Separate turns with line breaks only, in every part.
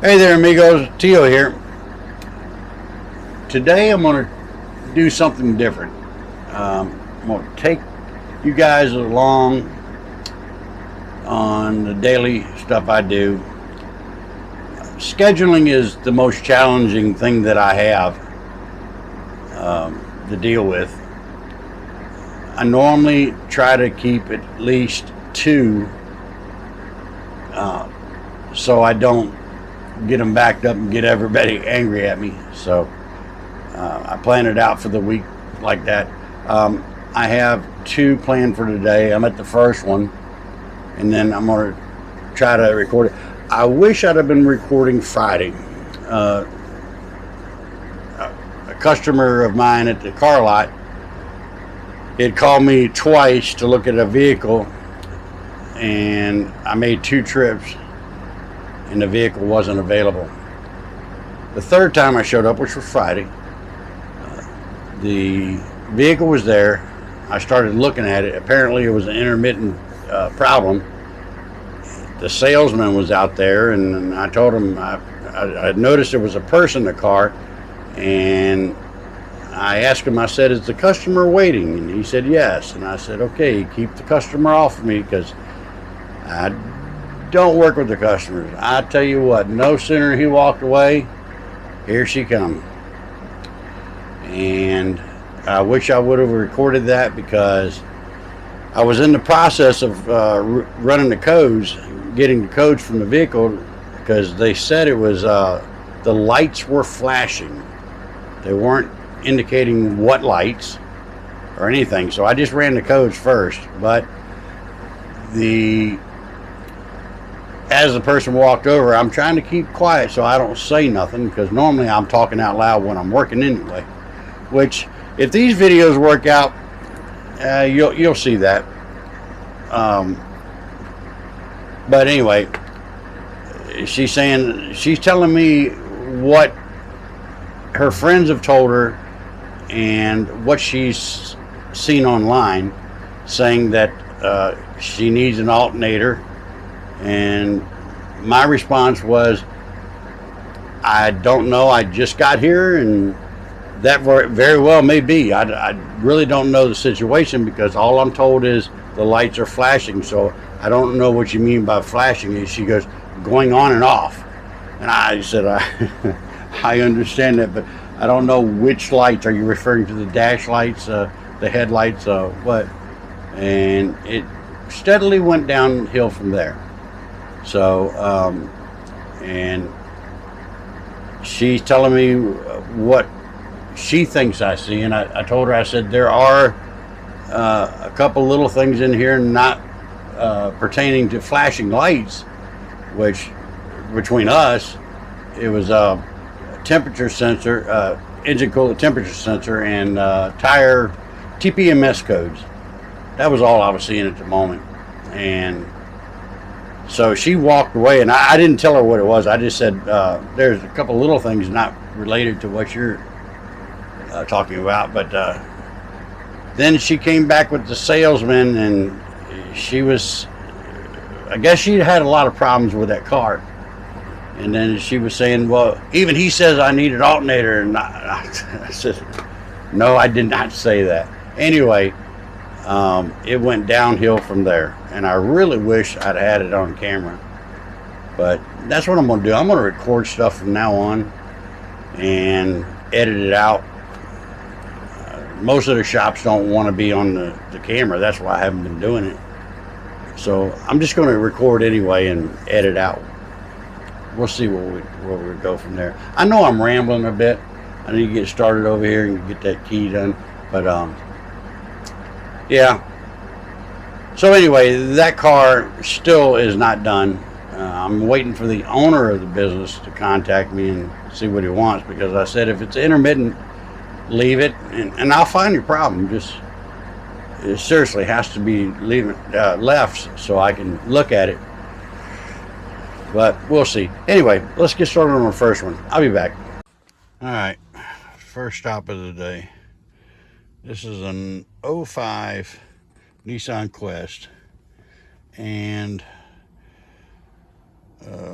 Hey there, amigos. Tio here. Today I'm going to do something different. I'm going to take you guys along on the daily stuff I do. Scheduling is the most challenging thing that I have to deal with. I normally try to keep at least two so I don't get them backed up and get everybody angry at me. So I plan it out for the week like that. I have two planned for today. I'm at the first one, and then I'm going to try to record it. I wish I'd have been recording Friday. A customer of mine at the car lot had called me twice to look at a vehicle, and I made two trips, and the vehicle wasn't available. The third time I showed up, which was Friday, the vehicle was there. I started looking at it. Apparently it was an intermittent problem. The salesman was out there, and I told him I noticed there was a person in the car, and I asked him, I said, is the customer waiting? And he said yes. And I said, okay, keep the customer off of me, because I don't work with the customers. I tell you what, no sooner he walked away, here she comes. And I wish I would have recorded that, because I was in the process of running the codes, getting the codes from the vehicle, because they said it was the lights were flashing. They weren't indicating what lights or anything, so I just ran the codes first. But as the person walked over, I'm trying to keep quiet so I don't say nothing, because normally I'm talking out loud when I'm working anyway. Which, if these videos work out, you'll see that. But anyway, she's telling me what her friends have told her and what she's seen online, saying that she needs an alternator. And my response was, I don't know, I just got here, and that very well may be. I really don't know the situation, because all I'm told is the lights are flashing. So I don't know what you mean by flashing. And she goes, going on and off. And I said, I understand that, but I don't know which lights. Are you referring to the dash lights, the headlights, what? And it steadily went downhill from there. So, and she's telling me what she thinks I see, and I told her, I said, there are a couple little things in here not pertaining to flashing lights, which between us, it was a temperature sensor, engine coolant temperature sensor, and tire TPMS codes. That was all I was seeing at the moment. And so she walked away, and I didn't tell her what it was. I just said, there's a couple little things not related to what you're talking about. But then she came back with the salesman, and I guess she had a lot of problems with that car. And then she was saying, well, even he says I need an alternator. And I said, no, I did not say that. Anyway, it went downhill from there, and I really wish I'd had it on camera. But that's what I'm going to do. I'm going to record stuff from now on and edit it out. Most of the shops don't want to be on the camera. That's why I haven't been doing it. So I'm just going to record anyway and edit out. We'll see where we go from there. I know I'm rambling a bit. I need to get started over here and get that key done. But yeah. So anyway, that car still is not done. I'm waiting for the owner of the business to contact me and see what he wants, because I said, if it's intermittent, leave it, and I'll find your problem. Just, it seriously has to be left so I can look at it. But we'll see. Anyway, let's get started on the first one. I'll be back. All right, first stop of the day. This is an 05 Nissan Quest, and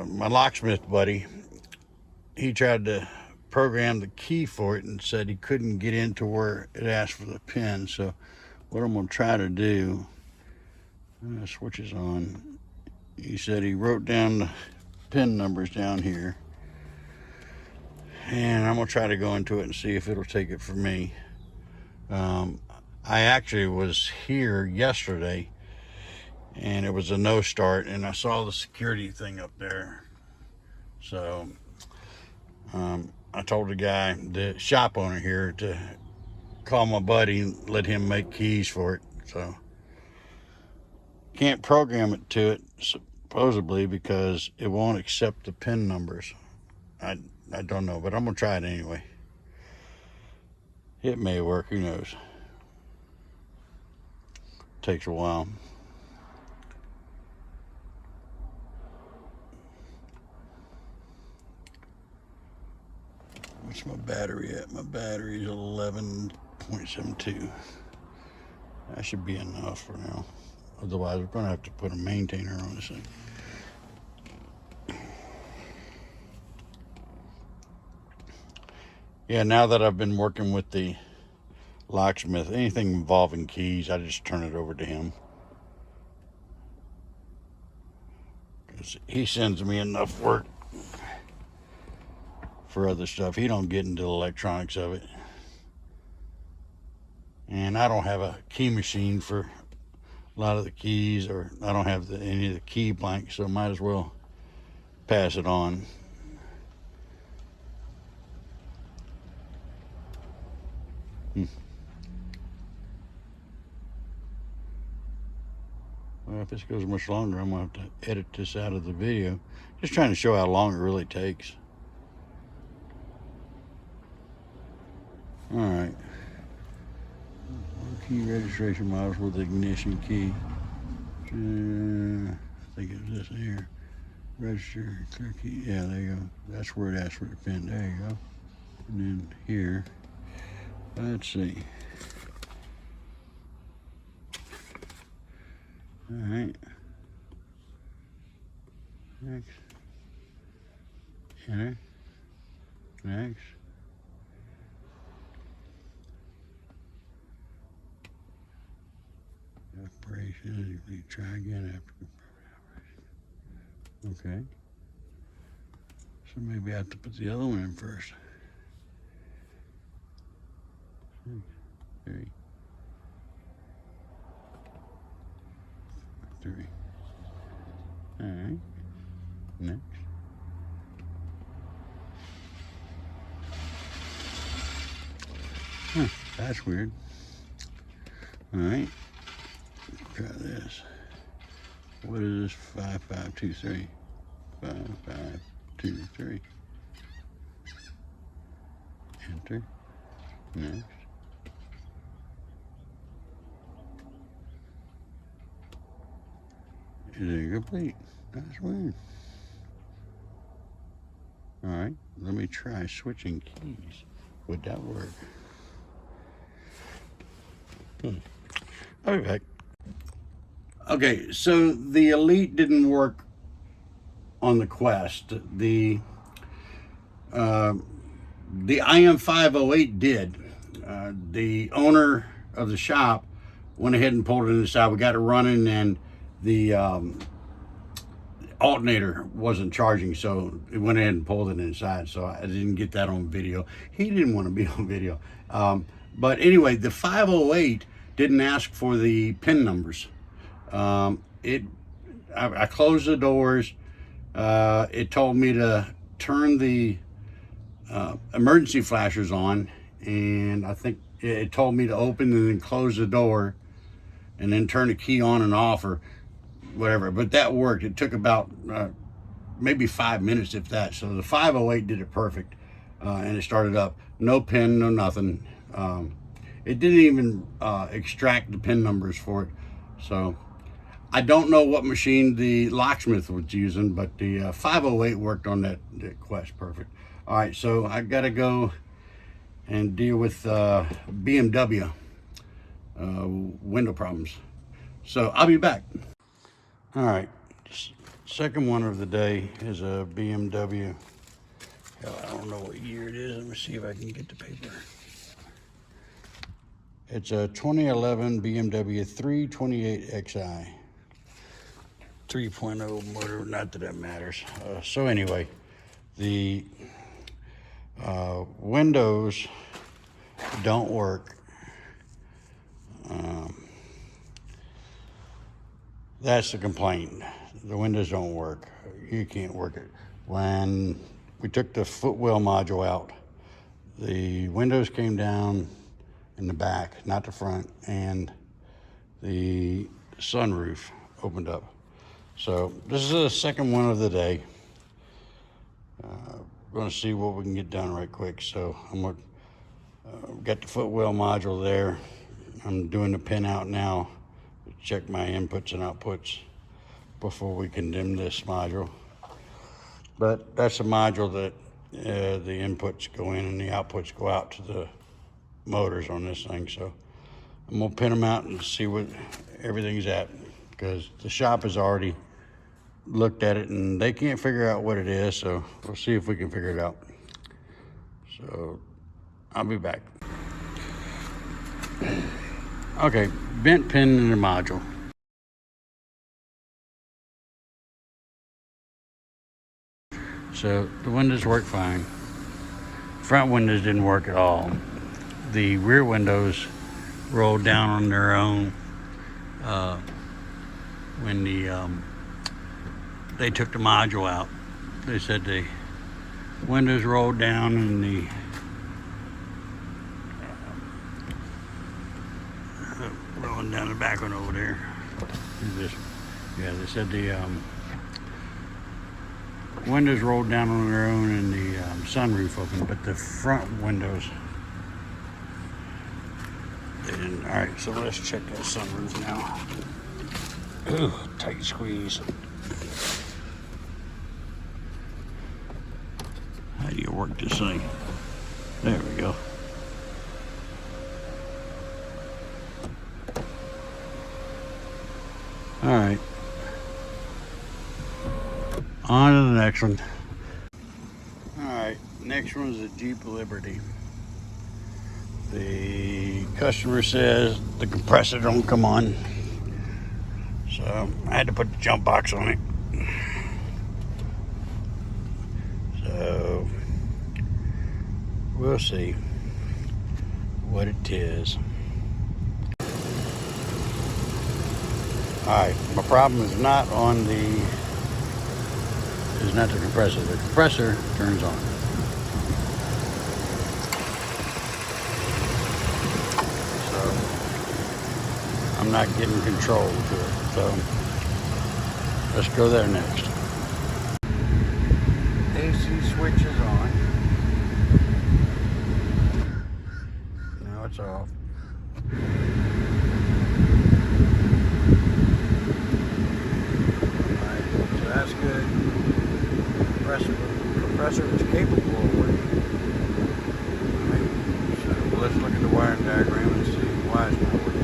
my locksmith buddy he tried to program the key for it and said he couldn't get into where it asked for the pin. So what I'm going to try to do, switches on. He said he wrote down the pin numbers down here, and I'm going to try to go into it and see if it'll take it for me. I actually was here yesterday, and it was a no start, and I saw the security thing up there. So I told the guy, the shop owner here, to call my buddy and let him make keys for it. So can't program it to it supposedly because it won't accept the pin numbers. I don't know, but I'm gonna try it anyway. It may work, who knows. Takes a while. What's my battery at? My battery is 11.72. That should be enough for now. Otherwise, we're going to have to put a maintainer on this thing. Yeah, now that I've been working with the locksmith, anything involving keys, I just turn it over to him. Because he sends me enough work for other stuff. He don't get into the electronics of it. And I don't have a key machine for a lot of the keys, or I don't have any of the key blanks, so might as well pass it on. Well, if this goes much longer, I'm going to have to edit this out of the video. Just trying to show how long it really takes. All right. Key registration models with ignition key. I think it was this here. Register, clear key. Yeah, there you go. That's where it asks for the pin. There you go. And then here, let's see. All right. Next. Enter. Next. Operation. You try again after. Okay. So maybe I have to put the other one in first. 3. 3. All right. Next. Huh, that's weird. All right. Try this. What is this? 5523. 5523. Enter. Next. Is it complete? That's weird. All right, let me try switching keys. Would that work? I'll be back. Okay, so the Elite didn't work on the Quest. The IM508 did. The owner of the shop went ahead and pulled it inside. We got it running, and the alternator wasn't charging, so it went ahead and pulled it inside. So I didn't get that on video. He didn't want to be on video. But anyway, the 508 didn't ask for the pin numbers. I closed the doors. It told me to turn the emergency flashers on, and I think it told me to open and then close the door and then turn the key on and off or whatever. But that worked. It took about maybe 5 minutes, if that. So the 508 did it perfect, and it started up. No pin, no nothing. It didn't even extract the pin numbers for it. So I don't know what machine the locksmith was using, but the 508 worked on that Quest perfect. All right, so I got to go and deal with BMW window problems. So I'll be back. All right, second one of the day is a BMW I don't know what year it is. Let me see if I can get the paper. It's a 2011 BMW 328xi. 3.0 motor, not that matters. So anyway, the windows don't work. That's the complaint. The windows don't work. You can't work it. When we took the footwell module out, the windows came down in the back, not the front, and the sunroof opened up. So this is the second one of the day. We're gonna see what we can get done right quick. So I'm gonna got the footwell module there. I'm doing the pin out now. Check my inputs and outputs before we condemn this module. But that's a module that the inputs go in and the outputs go out to the motors on this thing. So I'm gonna pin them out and see what everything's at, because the shop has already looked at it and they can't figure out what it is. So we'll see if we can figure it out. So I'll be back. Okay, bent pin in the module. So the windows work fine. Front windows didn't work at all. The rear windows rolled down on their own when they took the module out. They said the windows rolled down and the rolling down the back one over there. Yeah, they said the windows rolled down on their own and the sunroof opened, but the front windows, they didn't. All right, so let's check that sunroof now. Ooh, tight squeeze. How do you work this thing? There we go. All right. On to the next one. All right, next one is a Jeep Liberty. The customer says the compressor don't come on, so I had to put the jump box on it. So we'll see what it is. All right, my problem is not the compressor. The compressor turns on. So I'm not getting control to it. So let's go there next. AC switch is on. Now it's off. Alright, so that's good. Compressor is capable of working. Alright, so let's look at the wiring diagram and see why it's not working.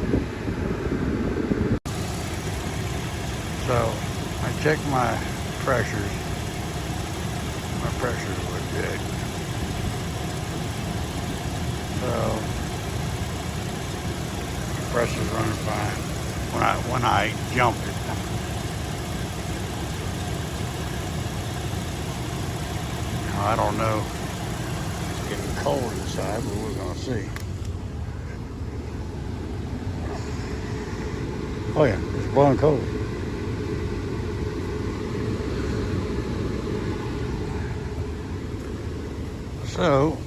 So I checked my pressures. My pressures look good. So the compressor's running fine when I jumped it. Now, I don't know. It's getting cold inside, but we're gonna see. Oh yeah, it's blowing cold. So,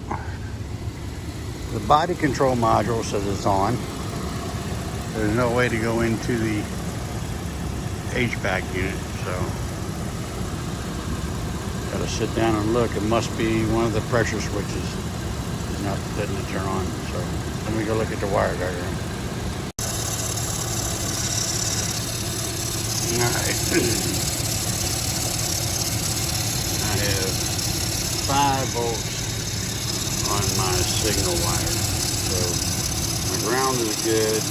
the body control module says it's on. There's no way to go into the HVAC unit, so gotta sit down and look. It must be one of the pressure switches is not letting it turn on. So let me go look at the wire diagram. Alright. I have 5 volts on my signal wire. So my ground is good,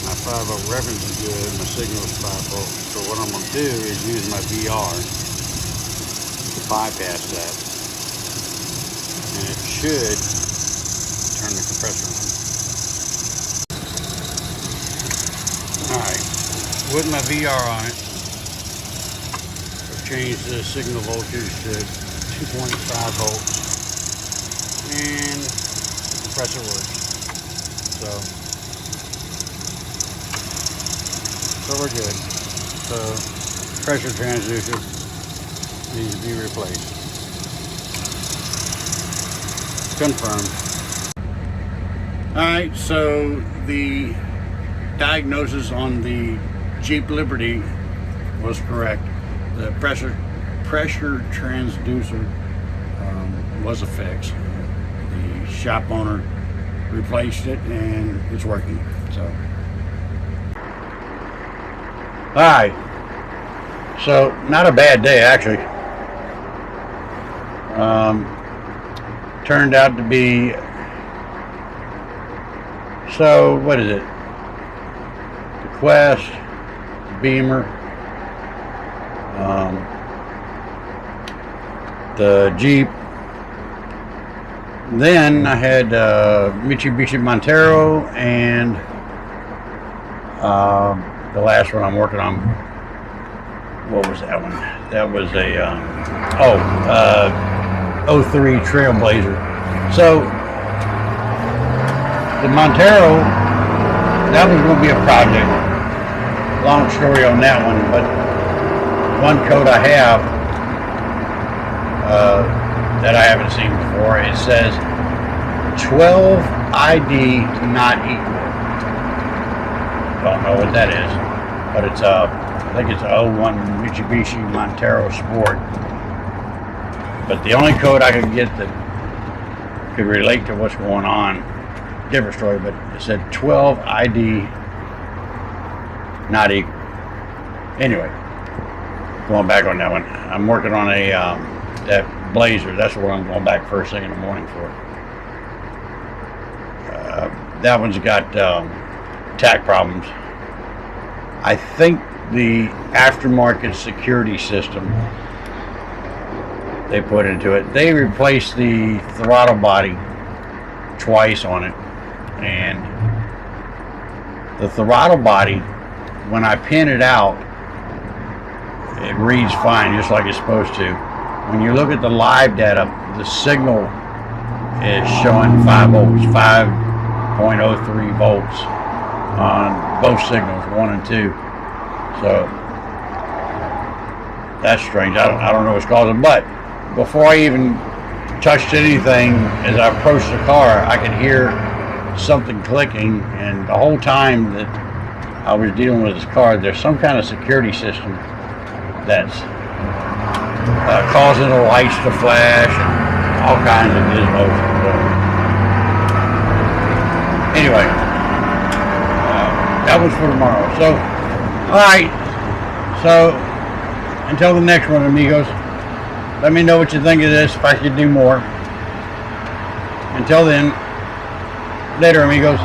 my 5 volt reference is good, my signal is 5 volts. So what I'm gonna do is use my VR to bypass that should turn the compressor on. Alright, with my VR on it, I've changed the signal voltage to 2.5 volts, and the compressor works. So we're good. So pressure transducer needs to be replaced. Confirmed. Alright, so the diagnosis on the Jeep Liberty was correct. The pressure transducer was a fix. The shop owner replaced it and it's working. So alright, so not a bad day actually. Turned out to be, so what is it? The Quest, Beamer, the Jeep. Then I had Mitsubishi Montero, and the last one I'm working on, what was that one? That was a 03 Trailblazer. So the Montero, that was going to be a project. Long story on that one, but one code I have that I haven't seen before, it says 12 ID not equal. Don't know what that is, but it's I think it's a 01 Mitsubishi Montero Sport. But the only code I could get that could relate to what's going on, different story, but it said 12 ID not equal. Anyway, going back on that one, I'm working on a that Blazer. That's what I'm going back first thing in the morning for. That one's got tack problems. I think the aftermarket security system they put into it, they replaced the throttle body twice on it, and the throttle body, when I pin it out, it reads fine, just like it's supposed to. When you look at the live data, the signal is showing 5 volts, 5.03 volts on both signals, 1 and 2. So that's strange. I don't know what's causing, but before I even touched anything, as I approached the car, I could hear something clicking, and the whole time that I was dealing with this car, there's some kind of security system that's causing the lights to flash and all kinds of gizmos. Anyway, that was for tomorrow. So, alright, so until the next one, amigos, let me know what you think of this, if I could do more. Until then, later, amigos.